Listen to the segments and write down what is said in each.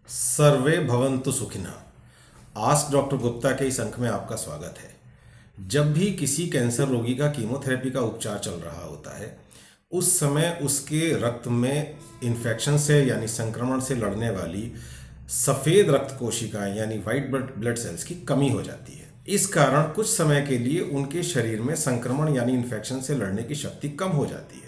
सर्वे भवन्तु सुखिनः। Ask doctor Gupta के इस अंक में आपका स्वागत है। जब भी किसी कैंसर रोगी का कीमोथेरेपी का उपचार चल रहा होता है, उस समय उसके रक्त में इन्फेक्शन से यानी संक्रमण से लड़ने वाली सफ़ेद रक्त कोशिकाएं यानी वाइट ब्लड सेल्स की कमी हो जाती है। इस कारण कुछ समय के लिए उनके शरीर में संक्रमण यानी इन्फेक्शन से लड़ने की शक्ति कम हो जाती है।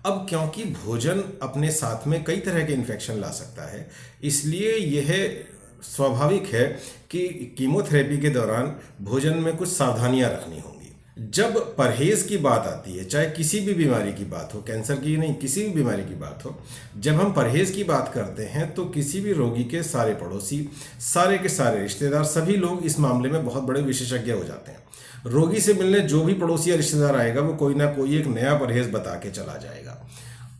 अब क्योंकि भोजन अपने साथ में कई तरह के इन्फेक्शन ला सकता है, इसलिए यह स्वाभाविक है कि कीमोथेरेपी के दौरान भोजन में कुछ सावधानियां रखनी होंगी। जब परहेज की बात आती है, चाहे किसी भी बीमारी की बात हो, कैंसर की नहीं किसी भी बीमारी की बात हो, जब हम परहेज की बात करते हैं तो किसी भी रोगी के सारे पड़ोसी, सारे के सारे रिश्तेदार, सभी लोग इस मामले में बहुत बड़े विशेषज्ञ हो जाते हैं। रोगी से मिलने जो भी पड़ोसी या रिश्तेदार आएगा वो कोई ना कोई एक नया परहेज बता के चला जाएगा।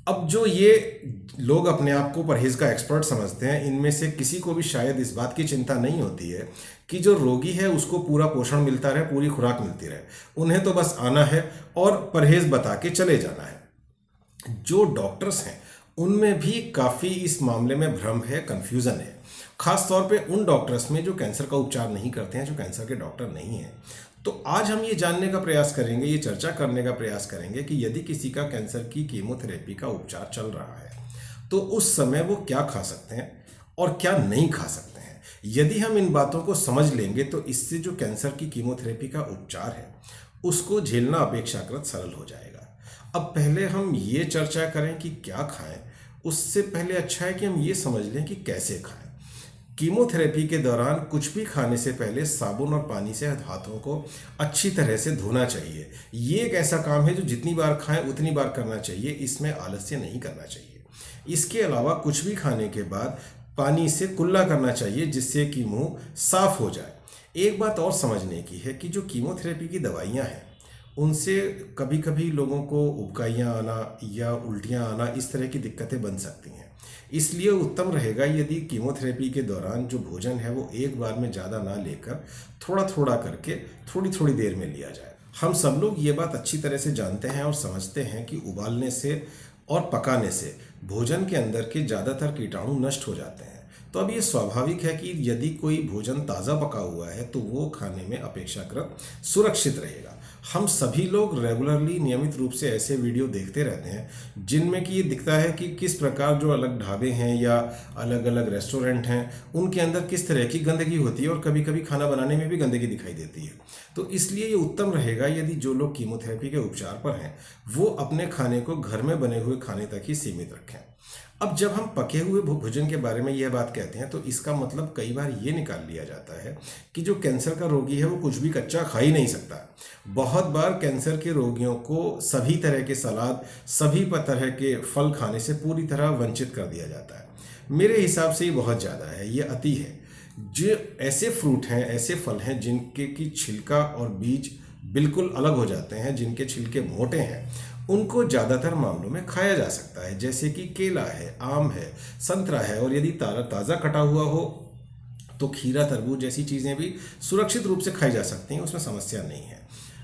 अब जो ये लोग अपने आप को परहेज का एक्सपर्ट समझते हैं, इनमें से किसी को भी शायद इस बात की चिंता नहीं होती है कि जो रोगी है उसको पूरा पोषण मिलता रहे, पूरी खुराक मिलती रहे। उन्हें तो बस आना है और परहेज बता के चले जाना है। जो डॉक्टर्स हैं उनमें भी काफ़ी इस मामले में भ्रम है, कन्फ्यूज़न है। खास तौर पे उन डॉक्टर्स में जो कैंसर का उपचार नहीं करते हैं, जो कैंसर के डॉक्टर नहीं हैं। तो आज हम ये जानने का प्रयास करेंगे, ये चर्चा करने का प्रयास करेंगे कि यदि किसी का कैंसर की कीमोथेरेपी का उपचार चल रहा है तो उस समय वो क्या खा सकते हैं और क्या नहीं खा सकते हैं। यदि हम इन बातों को समझ लेंगे तो इससे जो कैंसर की कीमोथेरेपी का उपचार है उसको झेलना अपेक्षाकृत सरल हो जाएगा। अब पहले हम ये चर्चा करें कि क्या खाएं, उससे पहले अच्छा है कि हम ये समझ लें कि कैसे खाएं। कीमोथेरेपी के दौरान कुछ भी खाने से पहले साबुन और पानी से हाथों को अच्छी तरह से धोना चाहिए। ये एक ऐसा काम है जो जितनी बार खाएं उतनी बार करना चाहिए, इसमें आलस्य नहीं करना चाहिए। इसके अलावा कुछ भी खाने के बाद पानी से कुल्ला करना चाहिए जिससे कि मुंह साफ हो जाए। एक बात और समझने की है कि जो कीमोथेरेपी की दवाइयाँ हैं उनसे कभी कभी लोगों को उबकाइयाँ आना या उल्टियाँ आना, इस तरह की दिक्कतें बन सकती हैं। इसलिए उत्तम रहेगा यदि कीमोथेरेपी के दौरान जो भोजन है वो एक बार में ज़्यादा ना लेकर थोड़ा थोड़ा करके थोड़ी थोड़ी देर में लिया जाए। हम सब लोग ये बात अच्छी तरह से जानते हैं और समझते हैं कि उबालने से और पकाने से भोजन के अंदर के ज़्यादातर कीटाणु नष्ट हो जाते हैं। तो अब ये स्वाभाविक है कि यदि कोई भोजन ताज़ा पका हुआ है तो वो खाने में अपेक्षाकृत सुरक्षित रहेगा। हम सभी लोग रेगुलरली नियमित रूप से ऐसे वीडियो देखते रहते हैं जिनमें कि ये दिखता है कि किस प्रकार जो अलग ढाबे हैं या अलग अलग रेस्टोरेंट हैं उनके अंदर किस तरह की गंदगी होती है और कभी कभी खाना बनाने में भी गंदगी दिखाई देती है। तो इसलिए ये उत्तम रहेगा यदि जो लोग कीमोथेरेपी के उपचार पर हैं वो अपने खाने को घर में बने हुए खाने तक ही सीमित रखें। अब जब हम पके हुए भोजन के बारे में यह बात कहते हैं तो इसका मतलब कई बार ये निकाल लिया जाता है कि जो कैंसर का रोगी है वो कुछ भी कच्चा खा ही नहीं सकता। बहुत बार कैंसर के रोगियों को सभी तरह के सलाद, सभी तरह के फल खाने से पूरी तरह वंचित कर दिया जाता है। मेरे हिसाब से ये बहुत ज़्यादा है, ये अति है। जो ऐसे फ्रूट हैं, ऐसे फल हैं जिनके की छिलका और बीज बिल्कुल अलग हो जाते हैं, जिनके छिलके मोटे हैं, उनको ज़्यादातर मामलों में खाया जा सकता है। जैसे कि केला है, आम है, संतरा है, और यदि ताज़ा कटा हुआ हो तो खीरा, तरबूज जैसी चीज़ें भी सुरक्षित रूप से खाई जा सकती हैं, उसमें समस्या नहीं है।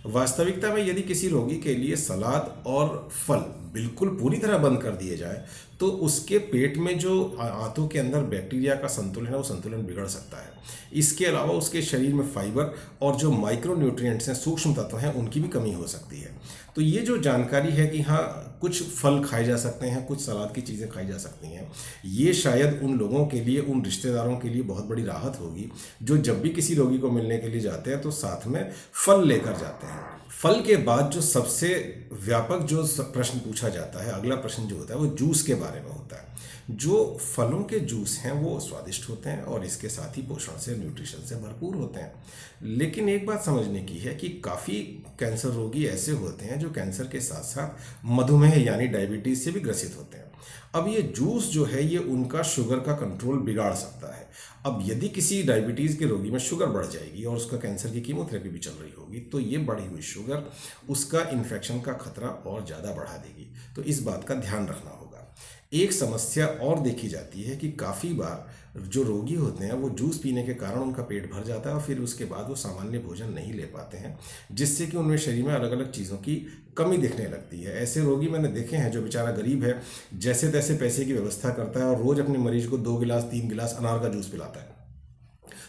वास्तविकता में यदि किसी रोगी के लिए सलाद और फल बिल्कुल पूरी तरह बंद कर दिए जाए तो उसके पेट में जो आंतों के अंदर बैक्टीरिया का संतुलन है वो संतुलन बिगड़ सकता है। इसके अलावा उसके शरीर में फाइबर और जो माइक्रो न्यूट्रिएंट्स हैं, सूक्ष्म तत्व हैं, उनकी भी कमी हो सकती है। तो ये जो जानकारी है कि हाँ कुछ फल खाए जा सकते हैं, कुछ सलाद की चीज़ें खाई जा सकती हैं, ये शायद उन लोगों के लिए, उन रिश्तेदारों के लिए बहुत बड़ी राहत होगी जो जब भी किसी रोगी को मिलने के लिए जाते हैं तो साथ में फल लेकर जाते हैं। फल के बाद जो सबसे व्यापक जो प्रश्न पूछा जाता है, अगला प्रश्न जो होता है वो जूस के बारे में होता है। जो फलों के जूस हैं वो स्वादिष्ट होते हैं और इसके साथ ही पोषण से, न्यूट्रिशन से भरपूर होते हैं। लेकिन एक बात समझने की है कि काफ़ी कैंसर रोगी ऐसे होते हैं जो कैंसर के साथ साथ मधुमेह यानी डायबिटीज़ से भी ग्रसित होते हैं। अब ये जूस जो है ये उनका शुगर का कंट्रोल बिगाड़ सकता है। अब यदि किसी डायबिटीज़ के रोगी में शुगर बढ़ जाएगी और उसका कैंसर की कीमोथेरेपी भी चल रही होगी तो ये बढ़ी हुई शुगर उसका इन्फेक्शन का खतरा और ज़्यादा बढ़ा देगी। तो इस बात का ध्यान रखना होगा। एक समस्या और देखी जाती है कि काफ़ी बार जो रोगी होते हैं वो जूस पीने के कारण उनका पेट भर जाता है और फिर उसके बाद वो सामान्य भोजन नहीं ले पाते हैं, जिससे कि उनमें शरीर में अलग अलग चीज़ों की कमी दिखने लगती है। ऐसे रोगी मैंने देखे हैं जो बेचारा गरीब है, जैसे तैसे पैसे की व्यवस्था करता है और रोज़ अपने मरीज को 2 गिलास 3 गिलास अनार का जूस पिलाता है।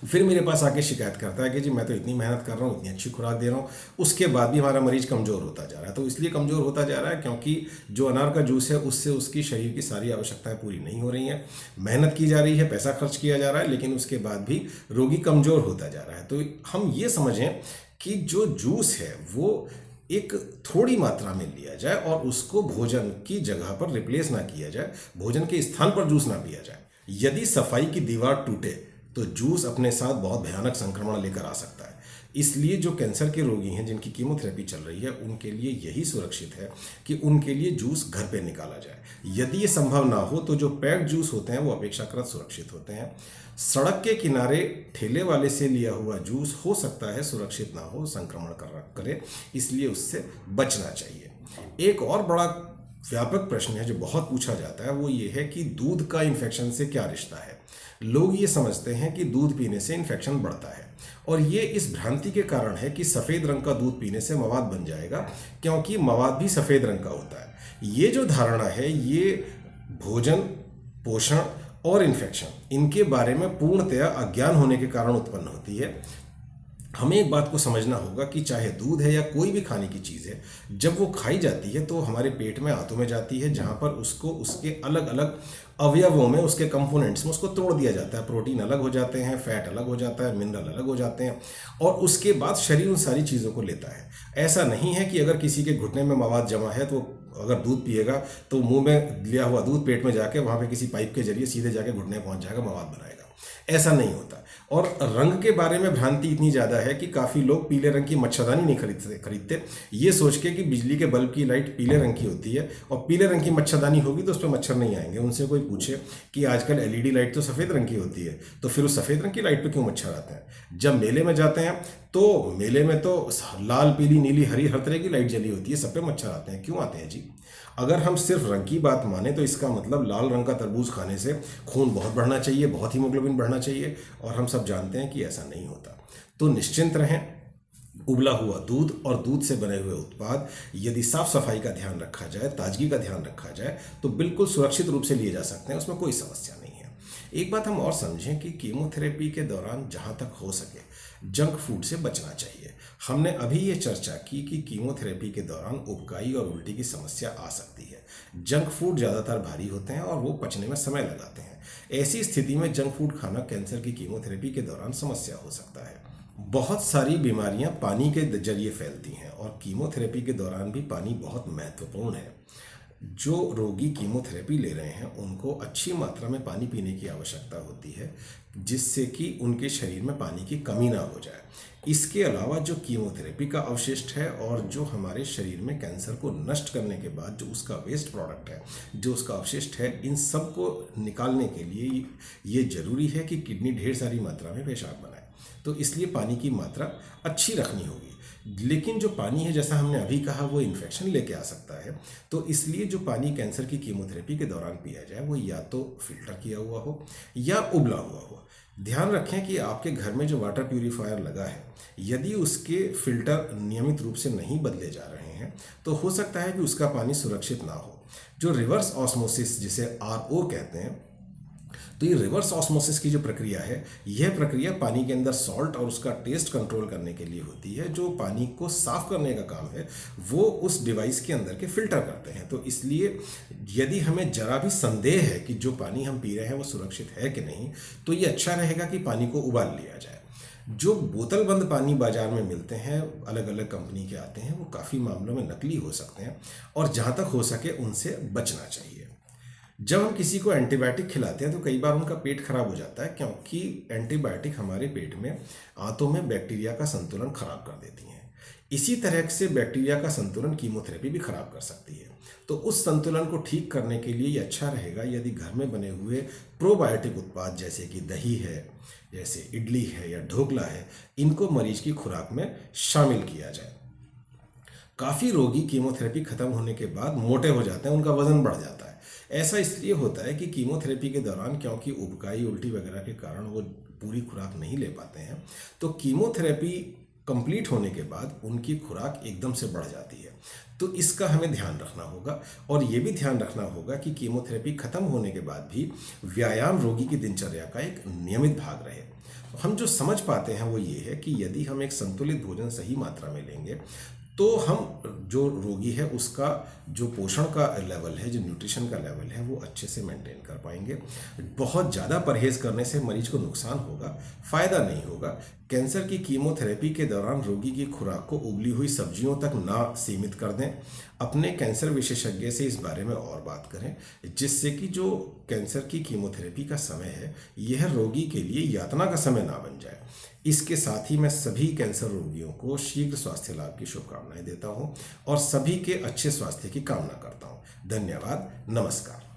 फिर मेरे पास आके शिकायत करता है कि जी मैं तो इतनी मेहनत कर रहा हूँ, इतनी अच्छी खुराक दे रहा हूँ, उसके बाद भी हमारा मरीज कमज़ोर होता जा रहा है। तो इसलिए कमज़ोर होता जा रहा है क्योंकि जो अनार का जूस है उससे उसकी शरीर की सारी आवश्यकताएं पूरी नहीं हो रही हैं। मेहनत की जा रही है, पैसा खर्च किया जा रहा है, लेकिन उसके बाद भी रोगी कमज़ोर होता जा रहा है। तो हम ये समझें कि जो जूस है वो एक थोड़ी मात्रा में लिया जाए और उसको भोजन की जगह पर रिप्लेस ना किया जाए, भोजन के स्थान पर जूस ना पिया जाए। यदि सफाई की दीवार टूटे तो जूस अपने साथ बहुत भयानक संक्रमण लेकर आ सकता है। इसलिए जो कैंसर के रोगी हैं जिनकी कीमोथेरेपी चल रही है उनके लिए यही सुरक्षित है कि उनके लिए जूस घर पे निकाला जाए। यदि ये संभव ना हो तो जो पैक्ड जूस होते हैं वो अपेक्षाकृत सुरक्षित होते हैं। सड़क के किनारे ठेले वाले से लिया हुआ जूस हो सकता है सुरक्षित ना हो, संक्रमण करे, इसलिए उससे बचना चाहिए। एक और बड़ा व्यापक प्रश्न है जो बहुत पूछा जाता है, वो ये है कि दूध का इन्फेक्शन से क्या रिश्ता है। लोग ये समझते हैं कि दूध पीने से इन्फेक्शन बढ़ता है और ये इस भ्रांति के कारण है कि सफ़ेद रंग का दूध पीने से मवाद बन जाएगा, क्योंकि मवाद भी सफ़ेद रंग का होता है। ये जो धारणा है ये भोजन, पोषण और इन्फेक्शन इनके बारे में पूर्णतया अज्ञान होने के कारण उत्पन्न होती है। हमें एक बात को समझना होगा कि चाहे दूध है या कोई भी खाने की चीज़ है, जब वो खाई जाती है तो हमारे पेट में आंतों में जाती है, जहाँ पर उसको उसके अलग अलग अवयवों में, उसके कंपोनेंट्स में उसको तोड़ दिया जाता है। प्रोटीन अलग हो जाते हैं, फैट अलग हो जाता है, मिनरल अलग हो जाते हैं और उसके बाद शरीर उन सारी चीज़ों को लेता है। ऐसा नहीं है कि अगर किसी के घुटने में मवाद जमा है तो अगर दूध पिएगा तो मुंह में लिया हुआ दूध पेट में जाके वहाँ पे किसी पाइप के जरिए सीधे जाके घुटने पहुँच जाएगा, मवाद बनाएगा। ऐसा नहीं होता। और रंग के बारे में भ्रांति इतनी ज़्यादा है कि काफ़ी लोग पीले रंग की मच्छरदानी नहीं खरीदते ये सोच के कि बिजली के बल्ब की लाइट पीले रंग की होती है और पीले रंग की मच्छरदानी होगी तो उस पर मच्छर नहीं आएंगे। उनसे कोई पूछे कि आजकल एलईडी लाइट तो सफ़ेद रंग की होती है, तो फिर उस सफ़ेद रंग की लाइट पे क्यों मच्छर आते हैं। जब मेले में जाते हैं तो मेले में तो लाल, पीली, नीली, हरी हर तरह की लाइट जली होती है, सब पे मच्छर आते हैं। क्यों आते हैं जी? अगर हम सिर्फ रंग की बात माने तो इसका मतलब लाल रंग का तरबूज खाने से खून बहुत बढ़ना चाहिए, बहुत हीमोग्लोबिन बढ़ना चाहिए, और हम सब जानते हैं कि ऐसा नहीं होता। तो निश्चिंत रहें, उबला हुआ दूध और दूध से बने हुए उत्पाद यदि साफ सफाई का ध्यान रखा जाए, ताजगी का ध्यान रखा जाए तो बिल्कुल सुरक्षित रूप से लिए जा सकते हैं, उसमें कोई समस्या नहीं है। एक बात हम और समझें कि कीमोथेरेपी के दौरान जहाँ तक हो सके जंक फूड से बचना चाहिए। हमने अभी ये चर्चा की कि कीमोथेरेपी के दौरान उबकाई और उल्टी की समस्या आ सकती है। जंक फूड ज़्यादातर भारी होते हैं और वो पचने में समय लगाते हैं। ऐसी स्थिति में जंक फूड खाना कैंसर की कीमोथेरेपी के दौरान समस्या हो सकता है। बहुत सारी बीमारियां पानी के जरिए फैलती हैं और कीमोथेरेपी के दौरान भी पानी बहुत महत्वपूर्ण है। जो रोगी कीमोथेरेपी ले रहे हैं उनको अच्छी मात्रा में पानी पीने की आवश्यकता होती है, जिससे कि उनके शरीर में पानी की कमी ना हो जाए। इसके अलावा जो कीमोथेरेपी का अवशिष्ट है और जो हमारे शरीर में कैंसर को नष्ट करने के बाद जो उसका वेस्ट प्रोडक्ट है, जो उसका अवशिष्ट है, इन सब को निकालने के लिए ये जरूरी है कि किडनी ढेर सारी मात्रा में पेशाब बनाए। तो इसलिए पानी की मात्रा अच्छी रखनी होगी। लेकिन जो पानी है, जैसा हमने अभी कहा, वो इन्फेक्शन लेके आ सकता है। तो इसलिए जो पानी कैंसर की कीमोथेरेपी के दौरान पिया जाए वो या तो फिल्टर किया हुआ हो या उबला हुआ हो। ध्यान रखें कि आपके घर में जो वाटर प्यूरिफायर लगा है, यदि उसके फिल्टर नियमित रूप से नहीं बदले जा रहे हैं तो हो सकता है कि उसका पानी सुरक्षित ना हो। जो रिवर्स ऑस्मोसिस, जिसे आरओ कहते हैं, तो ये रिवर्स ऑस्मोसिस की जो प्रक्रिया है, यह प्रक्रिया पानी के अंदर सॉल्ट और उसका टेस्ट कंट्रोल करने के लिए होती है। जो पानी को साफ करने का काम है वो उस डिवाइस के अंदर के फिल्टर करते हैं। तो इसलिए यदि हमें जरा भी संदेह है कि जो पानी हम पी रहे हैं वो सुरक्षित है कि नहीं, तो ये अच्छा रहेगा कि पानी को उबाल लिया जाए। जो बोतल बंद पानी बाजार में मिलते हैं, अलग अलग कंपनी के आते हैं, वो काफ़ी मामलों में नकली हो सकते हैं और जहाँ तक हो सके उनसे बचना चाहिए। जब हम किसी को एंटीबायोटिक खिलाते हैं तो कई बार उनका पेट खराब हो जाता है, क्योंकि एंटीबायोटिक हमारे पेट में, आंतों में बैक्टीरिया का संतुलन खराब कर देती हैं। इसी तरह से बैक्टीरिया का संतुलन कीमोथेरेपी भी खराब कर सकती है। तो उस संतुलन को ठीक करने के लिए ये अच्छा रहेगा यदि घर में बने हुए प्रोबायोटिक उत्पाद जैसे कि दही है, जैसे इडली है या ढोकला है, इनको मरीज की खुराक में शामिल किया जाए। काफ़ी रोगी कीमोथेरेपी खत्म होने के बाद मोटे हो जाते हैं, उनका वजन बढ़ जाता है। ऐसा इसलिए होता है कि कीमोथेरेपी के दौरान क्योंकि उबकाई उल्टी वगैरह के कारण वो पूरी खुराक नहीं ले पाते हैं, तो कीमोथेरेपी कंप्लीट होने के बाद उनकी खुराक एकदम से बढ़ जाती है। तो इसका हमें ध्यान रखना होगा और ये भी ध्यान रखना होगा कि कीमोथेरेपी खत्म होने के बाद भी व्यायाम रोगी की दिनचर्या का एक नियमित भाग रहे। हम जो समझ पाते हैं वो ये है कि यदि हम एक संतुलित भोजन सही मात्रा में लेंगे तो हम जो रोगी है उसका जो पोषण का लेवल है, जो न्यूट्रिशन का लेवल है, वो अच्छे से मेंटेन कर पाएंगे। बहुत ज़्यादा परहेज करने से मरीज को नुकसान होगा, फ़ायदा नहीं होगा। कैंसर की कीमोथेरेपी के दौरान रोगी की खुराक को उबली हुई सब्जियों तक ना सीमित कर दें। अपने कैंसर विशेषज्ञ से इस बारे में और बात करें, जिससे कि जो कैंसर की कीमोथेरेपी का समय है यह रोगी के लिए यातना का समय ना बन जाए। इसके साथ ही मैं सभी कैंसर रोगियों को शीघ्र स्वास्थ्य लाभ की शुभकामनाएं देता हूं और सभी के अच्छे स्वास्थ्य की कामना करता हूं। धन्यवाद। नमस्कार।